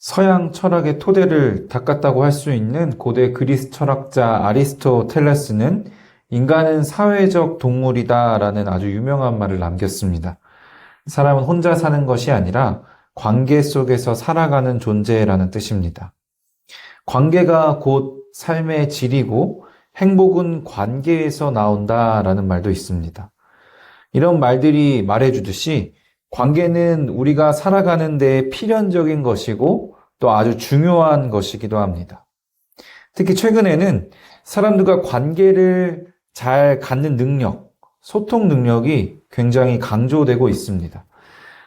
서양 철학의 토대를 닦았다고 할 수 있는 고대 그리스 철학자 아리스토텔레스는 인간은 사회적 동물이다라는 아주 유명한 말을 남겼습니다. 사람은 혼자 사는 것이 아니라 관계 속에서 살아가는 존재라는 뜻입니다. 관계가 곧 삶의 질이고 행복은 관계에서 나온다라는 말도 있습니다. 이런 말들이 말해주듯이 관계는 우리가 살아가는 데 필연적인 것이고 또 아주 중요한 것이기도 합니다. 특히 최근에는 사람들과 관계를 잘 갖는 능력, 소통 능력이 굉장히 강조되고 있습니다.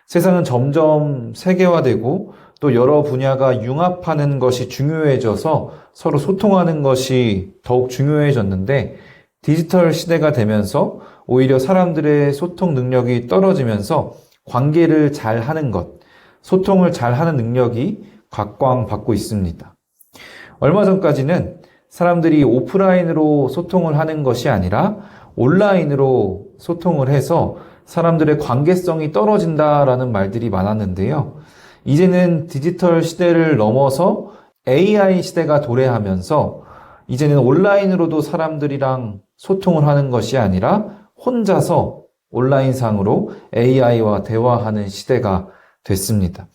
세상은 점점 세계화되고 또 여러 분야가 융합하는 것이 중요해져서 서로 소통하는 것이 더욱 중요해졌는데 디지털 시대가 되면서 오히려 사람들의 소통 능력이 떨어지면서 관계를 잘 하는 것, 소통을 잘 하는 능력이 각광받고 있습니다. 얼마 전까지는 사람들이 오프라인으로 소통을 하는 것이 아니라 온라인으로 소통을 해서 사람들의 관계성이 떨어진다라는 말들이 많았는데요. 이제는 디지털 시대를 넘어서 AI 시대가 도래하면서 이제는 온라인으로도 사람들이랑 소통을 하는 것이 아니라 혼자서 온라인상으로 AI와 대화하는 시대가 됐습니다.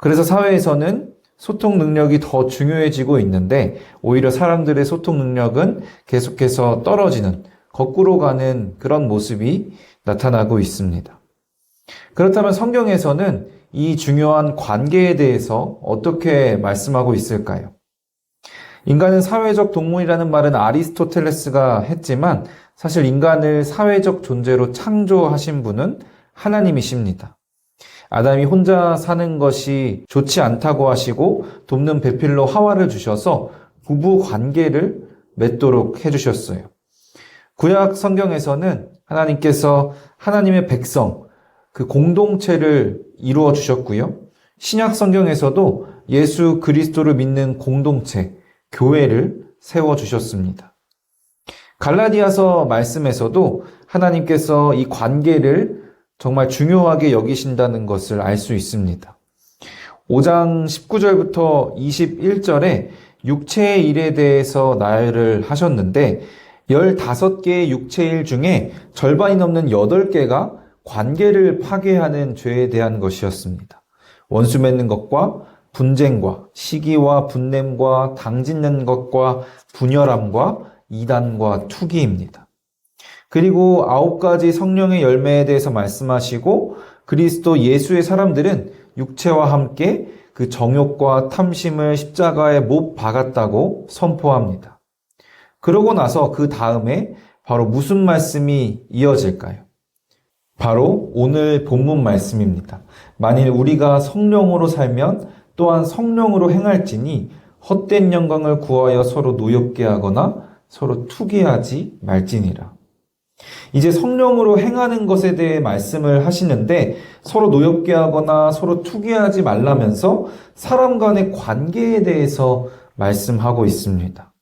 그래서 사회에서는 소통 능력이 더 중요해지고 있는데 오히려 사람들의 소통 능력은 계속해서 떨어지는, 거꾸로 가는 그런 모습이 나타나고 있습니다. 그렇다면 성경에서는 이 중요한 관계에 대해서 어떻게 말씀하고 있을까요? 인간은 사회적 동물이라는 말은 아리스토텔레스가 했지만 사실 인간을 사회적 존재로 창조하신 분은 하나님이십니다. 아담이 혼자 사는 것이 좋지 않다고 하시고 돕는 배필로 하와를 주셔서 부부 관계를 맺도록 해주셨어요. 구약 성경에서는 하나님께서 하나님의 백성, 그 공동체를 이루어 주셨고요. 신약 성경에서도 예수 그리스도를 믿는 공동체, 교회를 세워 주셨습니다. 갈라디아서 말씀에서도 하나님께서 이 관계를 정말 중요하게 여기신다는 것을 알 수 있습니다. 5장 19절부터 21절에 육체의 일에 대해서 나열을 하셨는데 15개의 육체의 일 중에 절반이 넘는 8개가 관계를 파괴하는 죄에 대한 것이었습니다. 원수 맺는 것과 분쟁과 시기와 분냄과 당짓는 것과 분열함과 이단과 투기입니다. 그리고 9가지 성령의 열매에 대해서 말씀하시고 그리스도 예수의 사람들은 육체와 함께 그 정욕과 탐심을 십자가에 못 박았다고 선포합니다. 그러고 나서 그 다음에 바로 무슨 말씀이 이어질까요? 바로 오늘 본문 말씀입니다. 만일 우리가 성령으로 살면 또한 성령으로 행할지니 헛된 영광을 구하여 서로 노엽게 하거나 서로 투기하지 말지니라. 이제 성령으로 행하는 것에 대해 말씀을 하시는데 서로 노엽게 하거나 서로 투기하지 말라면서 사람 간의 관계에 대해서 말씀하고 있습니다.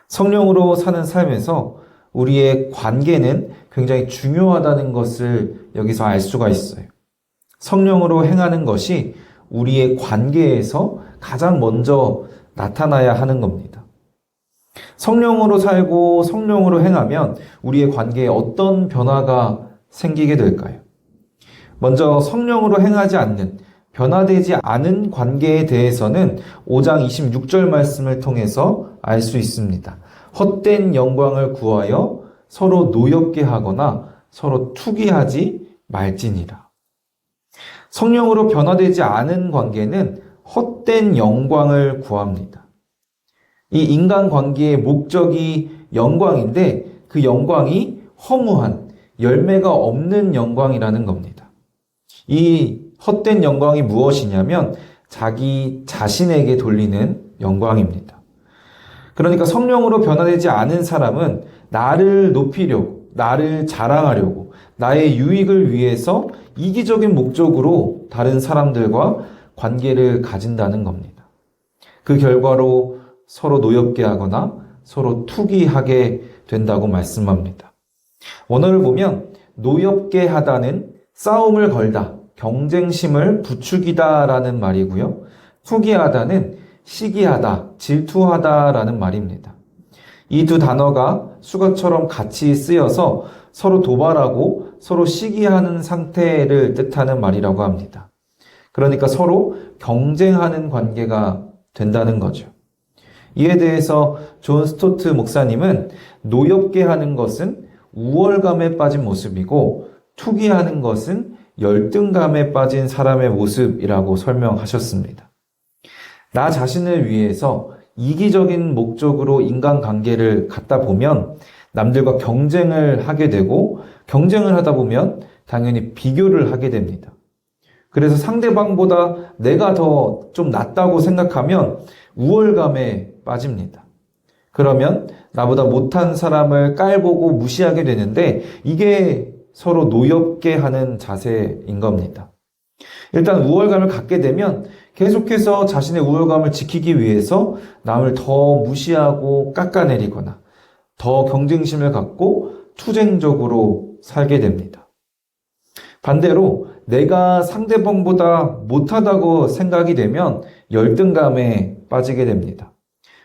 성령으로 사는 삶에서 우리의 관계는 굉장히 중요하다는 것을 여기서 알 수가 있어요. 성령으로 행하는 것이 우리의 관계에서 가장 먼저 나타나야 하는 겁니다. 성령으로 살고 성령으로 행하면 우리의 관계에 어떤 변화가 생기게 될까요? 먼저 성령으로 행하지 않는, 변화되지 않은 관계에 대해서는 5장 26절 말씀을 통해서 알 수 있습니다. 헛된 영광을 구하여 서로 노엽게 하거나 서로 투기하지 말지니라. 성령으로 변화되지 않은 관계는 헛된 영광을 구합니다. 이 인간관계의 목적이 영광인데 그 영광이 허무한, 열매가 없는 영광이라는 겁니다. 이 헛된 영광이 무엇이냐면 자기 자신에게 돌리는 영광입니다. 그러니까 성령으로 변화되지 않은 사람은 나를 높이려고, 나를 자랑하려고, 나의 유익을 위해서 이기적인 목적으로 다른 사람들과 관계를 가진다는 겁니다. 그 결과로 서로 노엽게 하거나 서로 투기하게 된다고 말씀합니다. 원어를 보면 노엽게 하다는 싸움을 걸다, 경쟁심을 부추기다라는 말이고요. 투기하다는 시기하다, 질투하다라는 말입니다. 이 두 단어가 수거처럼 같이 쓰여서 서로 도발하고 서로 시기하는 상태를 뜻하는 말이라고 합니다. 그러니까 서로 경쟁하는 관계가 된다는 거죠. 이에 대해서 존 스토트 목사님은 노엽게 하는 것은 우월감에 빠진 모습이고 투기하는 것은 열등감에 빠진 사람의 모습이라고 설명하셨습니다. 나 자신을 위해서 이기적인 목적으로 인간관계를 갖다 보면 남들과 경쟁을 하게 되고 경쟁을 하다 보면 당연히 비교를 하게 됩니다. 그래서 상대방보다 내가 더 좀 낫다고 생각하면 우월감에 빠집니다. 그러면 나보다 못한 사람을 깔보고 무시하게 되는데 이게 서로 노엽게 하는 자세인 겁니다. 일단 우월감을 갖게 되면 계속해서 자신의 우월감을 지키기 위해서 남을 더 무시하고 깎아내리거나 더 경쟁심을 갖고 투쟁적으로 살게 됩니다. 반대로 내가 상대방보다 못하다고 생각이 되면 열등감에 빠지게 됩니다.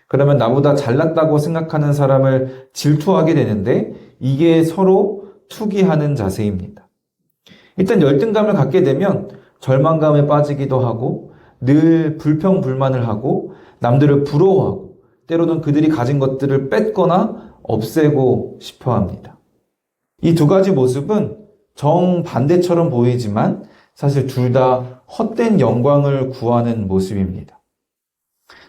그러면 나보다 잘났다고 생각하는 사람을 질투하게 되는데 이게 서로 투기하는 자세입니다. 일단 열등감을 갖게 되면 절망감에 빠지기도 하고 늘 불평불만을 하고 남들을 부러워하고 때로는 그들이 가진 것들을 뺏거나 없애고 싶어 합니다. 이 두 가지 모습은 정반대처럼 보이지만 사실 둘 다 헛된 영광을 구하는 모습입니다.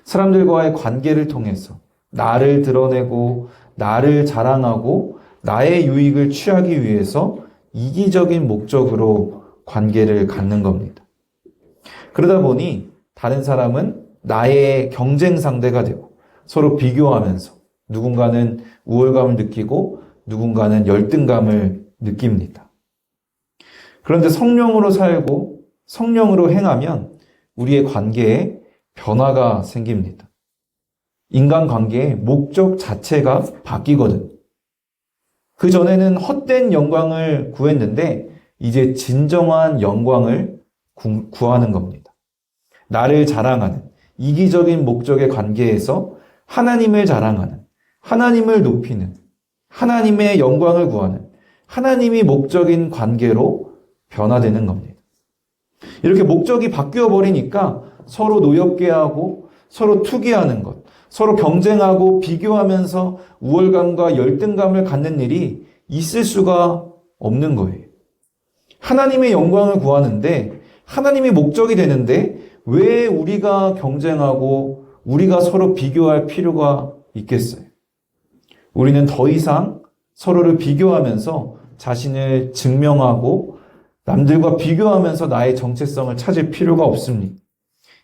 사람들과의 관계를 통해서 나를 드러내고 나를 자랑하고 나의 유익을 취하기 위해서 이기적인 목적으로 관계를 갖는 겁니다. 그러다 보니 다른 사람은 나의 경쟁 상대가 되고 서로 비교하면서 누군가는 우월감을 느끼고 누군가는 열등감을 느낍니다. 그런데 성령으로 살고 성령으로 행하면 우리의 관계에 변화가 생깁니다. 인간관계의 목적 자체가 바뀌거든요. 그전에는 헛된 영광을 구했는데 이제 진정한 영광을 구하는 겁니다. 나를 자랑하는 이기적인 목적의 관계에서 하나님을 자랑하는, 하나님을 높이는, 하나님의 영광을 구하는, 하나님이 목적인 관계로 변화되는 겁니다. 이렇게 목적이 바뀌어 버리니까 서로 노엽게 하고 서로 투기하는 것, 서로 경쟁하고 비교하면서 우월감과 열등감을 갖는 일이 있을 수가 없는 거예요. 하나님의 영광을 구하는데 하나님이 목적이 되는데 왜 우리가 경쟁하고 우리가 서로 비교할 필요가 있겠어요? 우리는 더 이상 서로를 비교하면서 자신을 증명하고 남들과 비교하면서 나의 정체성을 찾을 필요가 없습니다.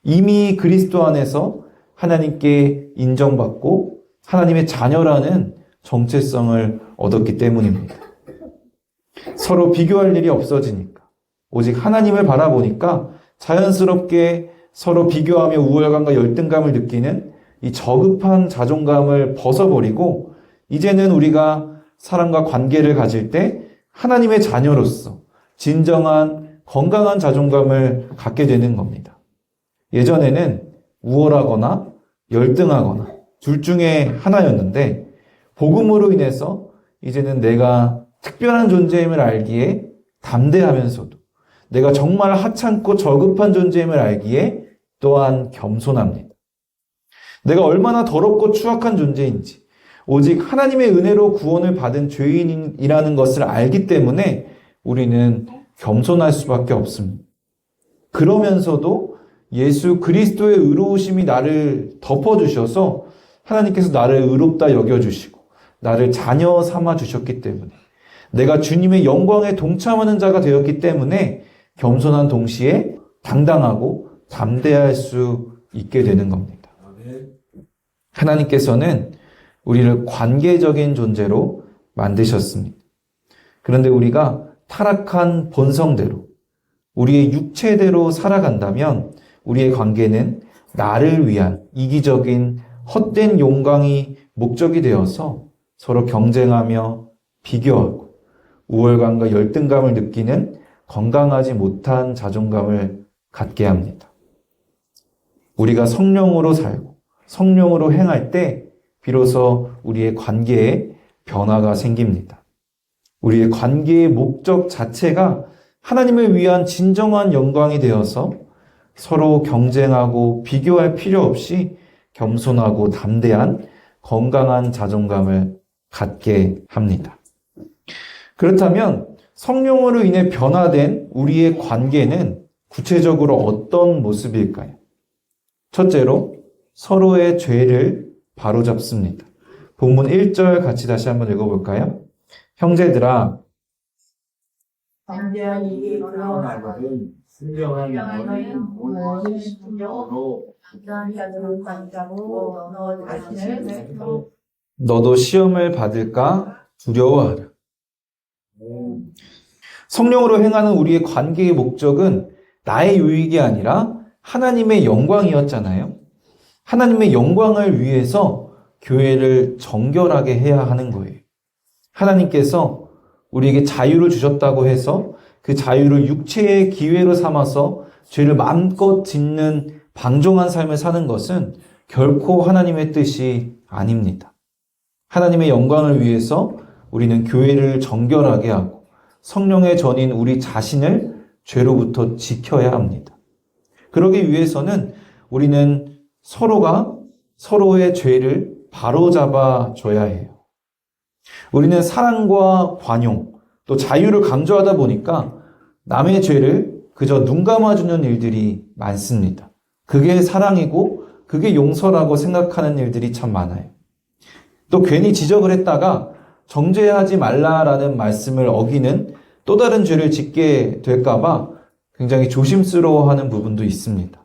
이미 그리스도 안에서 하나님께 인정받고 하나님의 자녀라는 정체성을 얻었기 때문입니다. 서로 비교할 일이 없어지니까 오직 하나님을 바라보니까 자연스럽게 서로 비교하며 우월감과 열등감을 느끼는 이 저급한 자존감을 벗어버리고 이제는 우리가 사람과 관계를 가질 때 하나님의 자녀로서 진정한 건강한 자존감을 갖게 되는 겁니다. 예전에는 우월하거나 열등하거나 둘 중에 하나였는데 복음으로 인해서 이제는 내가 특별한 존재임을 알기에 담대하면서도 내가 정말 하찮고 저급한 존재임을 알기에 또한 겸손합니다. 내가 얼마나 더럽고 추악한 존재인지 오직 하나님의 은혜로 구원을 받은 죄인이라는 것을 알기 때문에 우리는 겸손할 수밖에 없습니다. 그러면서도 예수 그리스도의 의로우심이 나를 덮어주셔서 하나님께서 나를 의롭다 여겨주시고 나를 자녀 삼아 주셨기 때문에 내가 주님의 영광에 동참하는 자가 되었기 때문에 겸손한 동시에 당당하고 담대할 수 있게 되는 겁니다. 하나님께서는 우리를 관계적인 존재로 만드셨습니다. 그런데 우리가 타락한 본성대로 우리의 육체대로 살아간다면 우리의 관계는 나를 위한 이기적인 헛된 영광이 목적이 되어서 서로 경쟁하며 비교하고 우월감과 열등감을 느끼는 건강하지 못한 자존감을 갖게 합니다. 우리가 성령으로 살고 성령으로 행할 때 비로소 우리의 관계에 변화가 생깁니다. 우리의 관계의 목적 자체가 하나님을 위한 진정한 영광이 되어서 서로 경쟁하고 비교할 필요 없이 겸손하고 담대한 건강한 자존감을 갖게 합니다. 그렇다면 성령으로 인해 변화된 우리의 관계는 구체적으로 어떤 모습일까요? 첫째로 서로의 죄를 바로잡습니다. 본문 1절 같이 다시 한번 읽어볼까요? 형제들아, 범죄하니 그러하거든 순종하는 너는 순종으로 인간을 반자고 너 자신을 너도 시험을 받을까 두려워하라. 성령으로 행하는 우리의 관계의 목적은 나의 유익이 아니라 하나님의 영광이었잖아요. 하나님의 영광을 위해서 교회를 정결하게 해야 하는 거예요. 하나님께서 우리에게 자유를 주셨다고 해서 그 자유를 육체의 기회로 삼아서 죄를 마음껏 짓는 방종한 삶을 사는 것은 결코 하나님의 뜻이 아닙니다. 하나님의 영광을 위해서 우리는 교회를 정결하게 하고 성령의 전인 우리 자신을 죄로부터 지켜야 합니다. 그러기 위해서는 우리는 서로가 서로의 죄를 바로잡아 줘야 해요. 우리는 사랑과 관용, 또 자유를 강조하다 보니까 남의 죄를 그저 눈 감아주는 일들이 많습니다. 그게 사랑이고 그게 용서라고 생각하는 일들이 참 많아요. 또 괜히 지적을 했다가 정죄하지 말라라는 말씀을 어기는 또 다른 죄를 짓게 될까봐 굉장히 조심스러워하는 부분도 있습니다.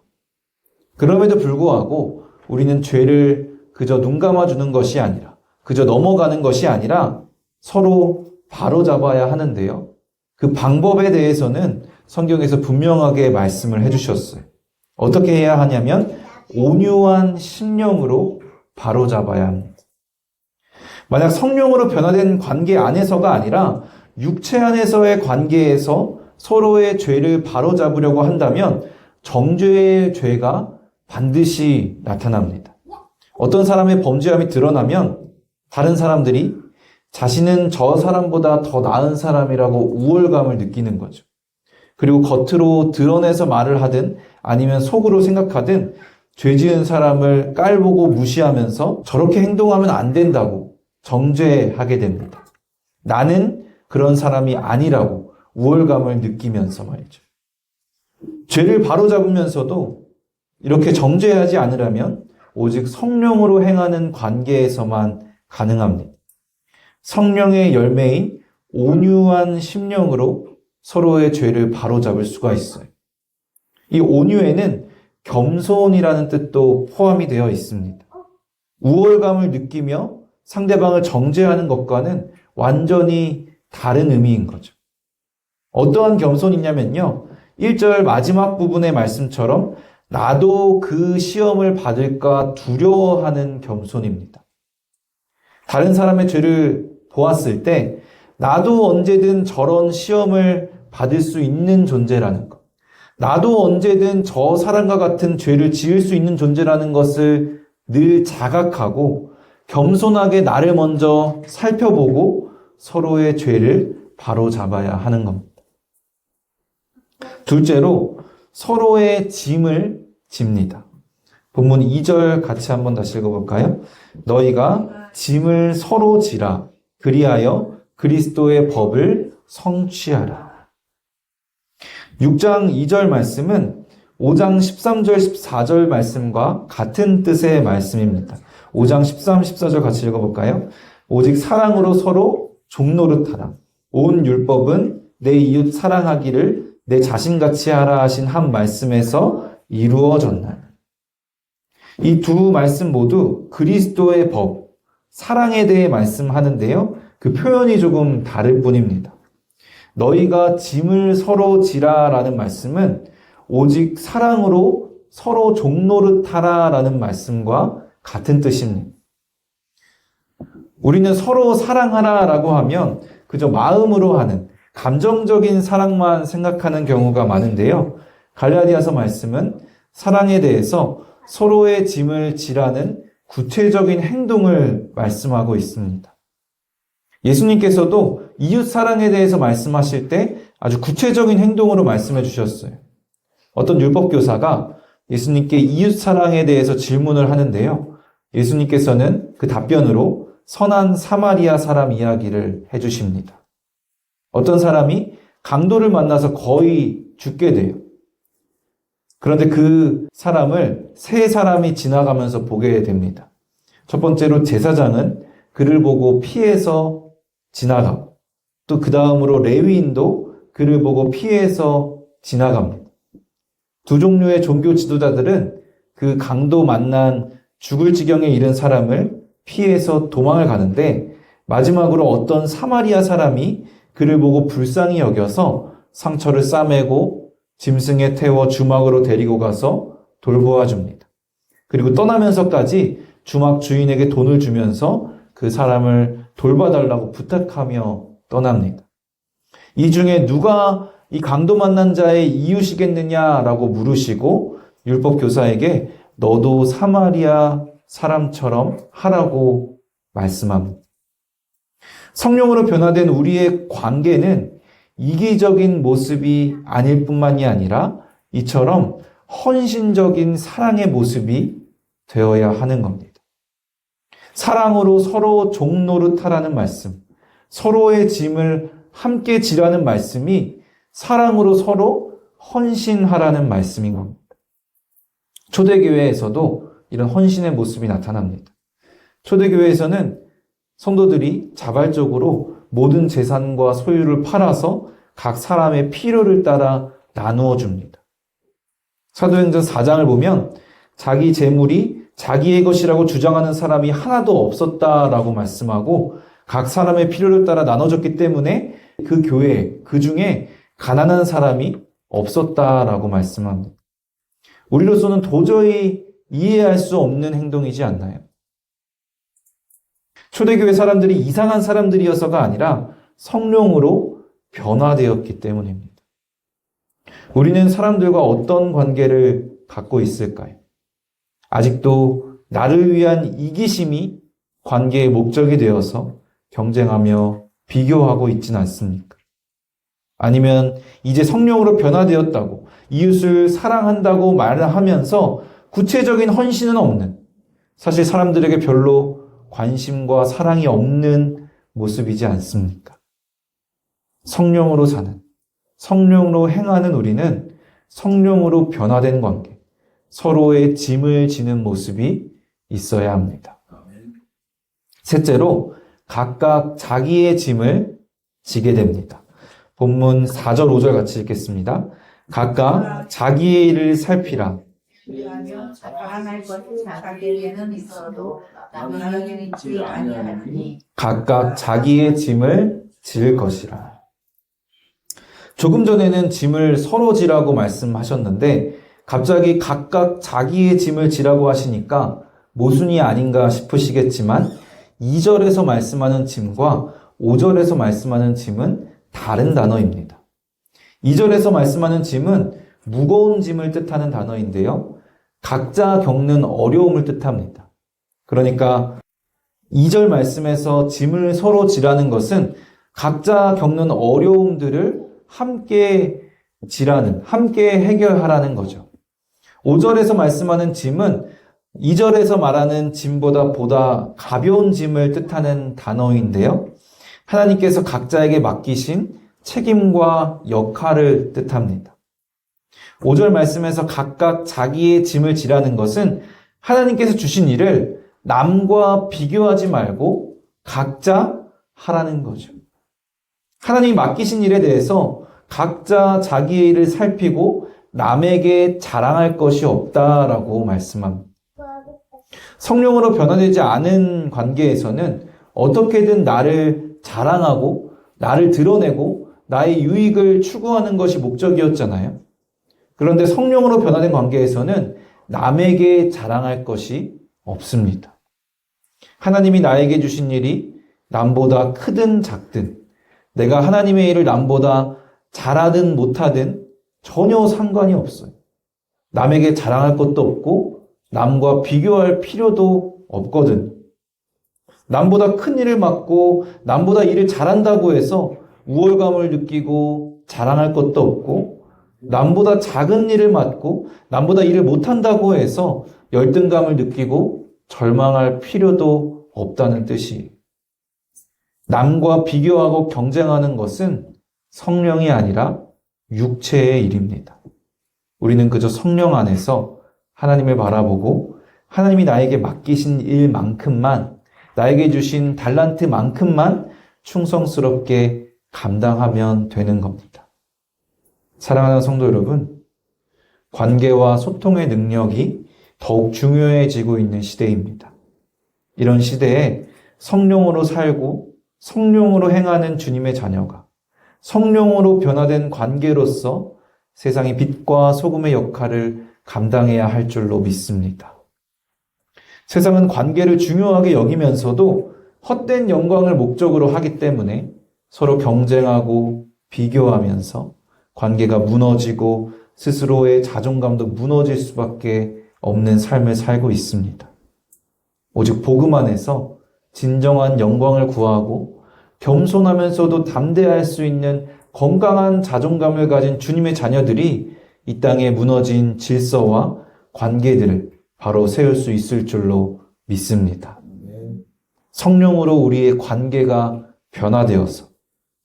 그럼에도 불구하고 우리는 죄를 그저 눈 감아주는 것이 아니라 그저 넘어가는 것이 아니라 서로 바로잡아야 하는데요. 그 방법에 대해서는 성경에서 분명하게 말씀을 해주셨어요. 어떻게 해야 하냐면 온유한 심령으로 바로잡아야 합니다. 만약 성령으로 변화된 관계 안에서가 아니라 육체 안에서의 관계에서 서로의 죄를 바로잡으려고 한다면 정죄의 죄가 반드시 나타납니다. 어떤 사람의 범죄함이 드러나면 다른 사람들이 자신은 저 사람보다 더 나은 사람이라고 우월감을 느끼는 거죠. 그리고 겉으로 드러내서 말을 하든 아니면 속으로 생각하든 죄 지은 사람을 깔보고 무시하면서 저렇게 행동하면 안 된다고 정죄하게 됩니다. 나는 그런 사람이 아니라고 우월감을 느끼면서 말이죠. 죄를 바로잡으면서도 이렇게 정죄하지 않으려면 오직 성령으로 행하는 관계에서만 가능합니다. 성령의 열매인 온유한 심령으로 서로의 죄를 바로잡을 수가 있어요. 이 온유에는 겸손이라는 뜻도 포함이 되어 있습니다. 우월감을 느끼며 상대방을 정죄하는 것과는 완전히 다른 의미인 거죠. 어떠한 겸손이냐면요. 1절 마지막 부분의 말씀처럼 나도 그 시험을 받을까 두려워하는 겸손입니다. 다른 사람의 죄를 보았을 때 나도 언제든 저런 시험을 받을 수 있는 존재라는 것. 나도 언제든 저 사람과 같은 죄를 지을 수 있는 존재라는 것을 늘 자각하고 겸손하게 나를 먼저 살펴보고 서로의 죄를 바로잡아야 하는 겁니다. 둘째로 서로의 짐을 집니다. 본문 2절 같이 한번 다시 읽어볼까요? 너희가 짐을 서로 지라 그리하여 그리스도의 법을 성취하라. 6장 2절 말씀은 5장 13절 14절 말씀과 같은 뜻의 말씀입니다. 5장 13, 14절 같이 읽어볼까요? 오직 사랑으로 서로 종노릇하라. 온 율법은 내 이웃 사랑하기를 내 자신같이 하라 하신 한 말씀에서 이루어졌나니. 이 두 말씀 모두 그리스도의 법, 사랑에 대해 말씀하는데요. 그 표현이 조금 다를 뿐입니다. 너희가 짐을 서로 지라라는 말씀은 오직 사랑으로 서로 종노릇하라라는 말씀과 같은 뜻입니다. 우리는 서로 사랑하라라고 하면 그저 마음으로 하는 감정적인 사랑만 생각하는 경우가 많은데요. 갈라디아서 말씀은 사랑에 대해서 서로의 짐을 지라는 구체적인 행동을 말씀하고 있습니다. 예수님께서도 이웃 사랑에 대해서 말씀하실 때 아주 구체적인 행동으로 말씀해 주셨어요. 어떤 율법교사가 예수님께 이웃 사랑에 대해서 질문을 하는데요. 예수님께서는 그 답변으로 선한 사마리아 사람 이야기를 해주십니다. 어떤 사람이 강도를 만나서 거의 죽게 돼요. 그런데 그 사람을 세 사람이 지나가면서 보게 됩니다. 첫 번째로 제사장은 그를 보고 피해서 지나가고, 또 그 다음으로 레위인도 그를 보고 피해서 지나갑니다. 두 종류의 종교 지도자들은 그 강도 만난 죽을 지경에 이른 사람을 피해서 도망을 가는데, 마지막으로 어떤 사마리아 사람이 그를 보고 불쌍히 여겨서 상처를 싸매고 짐승에 태워 주막으로 데리고 가서 돌보아 줍니다. 그리고 떠나면서까지 주막 주인에게 돈을 주면서 그 사람을 돌봐달라고 부탁하며 떠납니다. 이 중에 누가 이 강도 만난 자의 이웃이겠느냐라고 물으시고 율법교사에게 너도 사마리아 사람처럼 하라고 말씀합니다. 성령으로 변화된 우리의 관계는 이기적인 모습이 아닐 뿐만이 아니라 이처럼 헌신적인 사랑의 모습이 되어야 하는 겁니다. 사랑으로 서로 종노릇하라는 말씀, 서로의 짐을 함께 지라는 말씀이 사랑으로 서로 헌신하라는 말씀인 겁니다. 초대교회에서도 이런 헌신의 모습이 나타납니다. 초대교회에서는 성도들이 자발적으로 모든 재산과 소유를 팔아서 각 사람의 필요를 따라 나누어 줍니다. 사도행전 4장을 보면 자기 재물이 자기의 것이라고 주장하는 사람이 하나도 없었다라고 말씀하고 각 사람의 필요를 따라 나눠줬기 때문에 그 교회, 그 중에 가난한 사람이 없었다라고 말씀합니다. 우리로서는 도저히 이해할 수 없는 행동이지 않나요? 초대교회 사람들이 이상한 사람들이어서가 아니라 성령으로 변화되었기 때문입니다. 우리는 사람들과 어떤 관계를 갖고 있을까요? 아직도 나를 위한 이기심이 관계의 목적이 되어서 경쟁하며 비교하고 있지는 않습니까? 아니면 이제 성령으로 변화되었다고 이웃을 사랑한다고 말을 하면서 구체적인 헌신은 없는, 사실 사람들에게 별로 관심과 사랑이 없는 모습이지 않습니까? 성령으로 사는, 성령으로 행하는 우리는 성령으로 변화된 관계, 서로의 짐을 지는 모습이 있어야 합니다. 셋째로 각각 자기의 짐을 지게 됩니다. 본문 4절 5절 같이 읽겠습니다. 각각 자기의 일을 살피라. 왜냐하면 자랑할 것이 자기에게는 있어도 남에게는 있지 아니하니 각각 자기의 짐을 질 것이라. 조금 전에는 짐을 서로 지라고 말씀하셨는데 갑자기 각각 자기의 짐을 지라고 하시니까 모순이 아닌가 싶으시겠지만 2절에서 말씀하는 짐과 5절에서 말씀하는 짐은 다른 단어입니다. 2절에서 말씀하는 짐은 무거운 짐을 뜻하는 단어인데요. 각자 겪는 어려움을 뜻합니다. 그러니까 2절 말씀에서 짐을 서로 지라는 것은 각자 겪는 어려움들을 함께 지라는, 함께 해결하라는 거죠. 5절에서 말씀하는 짐은 2절에서 말하는 짐보다 보다 가벼운 짐을 뜻하는 단어인데요. 하나님께서 각자에게 맡기신 책임과 역할을 뜻합니다. 5절 말씀에서 각각 자기의 짐을 지라는 것은 하나님께서 주신 일을 남과 비교하지 말고 각자 하라는 거죠. 하나님이 맡기신 일에 대해서 각자 자기의 일을 살피고 남에게 자랑할 것이 없다라고 말씀합니다. 성령으로 변화되지 않은 관계에서는 어떻게든 나를 자랑하고 나를 드러내고 나의 유익을 추구하는 것이 목적이었잖아요. 그런데 성령으로 변화된 관계에서는 남에게 자랑할 것이 없습니다. 하나님이 나에게 주신 일이 남보다 크든 작든, 내가 하나님의 일을 남보다 잘하든 못하든 전혀 상관이 없어요. 남에게 자랑할 것도 없고 남과 비교할 필요도 없거든. 남보다 큰 일을 맡고 남보다 일을 잘한다고 해서 우월감을 느끼고 자랑할 것도 없고, 남보다 작은 일을 맡고 남보다 일을 못한다고 해서 열등감을 느끼고 절망할 필요도 없다는 뜻이에요. 남과 비교하고 경쟁하는 것은 성령이 아니라 육체의 일입니다. 우리는 그저 성령 안에서 하나님을 바라보고 하나님이 나에게 맡기신 일만큼만, 나에게 주신 달란트만큼만 충성스럽게 감당하면 되는 겁니다. 사랑하는 성도 여러분, 관계와 소통의 능력이 더욱 중요해지고 있는 시대입니다. 이런 시대에 성령으로 살고 성령으로 행하는 주님의 자녀가 성령으로 변화된 관계로서 세상의 빛과 소금의 역할을 감당해야 할 줄로 믿습니다. 세상은 관계를 중요하게 여기면서도 헛된 영광을 목적으로 하기 때문에 서로 경쟁하고 비교하면서 관계가 무너지고 스스로의 자존감도 무너질 수밖에 없는 삶을 살고 있습니다. 오직 복음 안에서 진정한 영광을 구하고 겸손하면서도 담대할 수 있는 건강한 자존감을 가진 주님의 자녀들이 이 땅에 무너진 질서와 관계들을 바로 세울 수 있을 줄로 믿습니다. 성령으로 우리의 관계가 변화되어서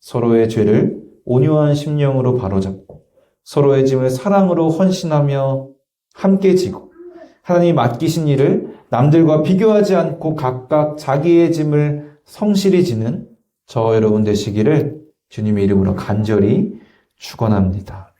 서로의 죄를 온유한 심령으로 바로잡고 서로의 짐을 사랑으로 헌신하며 함께 지고 하나님이 맡기신 일을 남들과 비교하지 않고 각각 자기의 짐을 성실히 지는 저 여러분 되시기를 주님의 이름으로 간절히 축원합니다.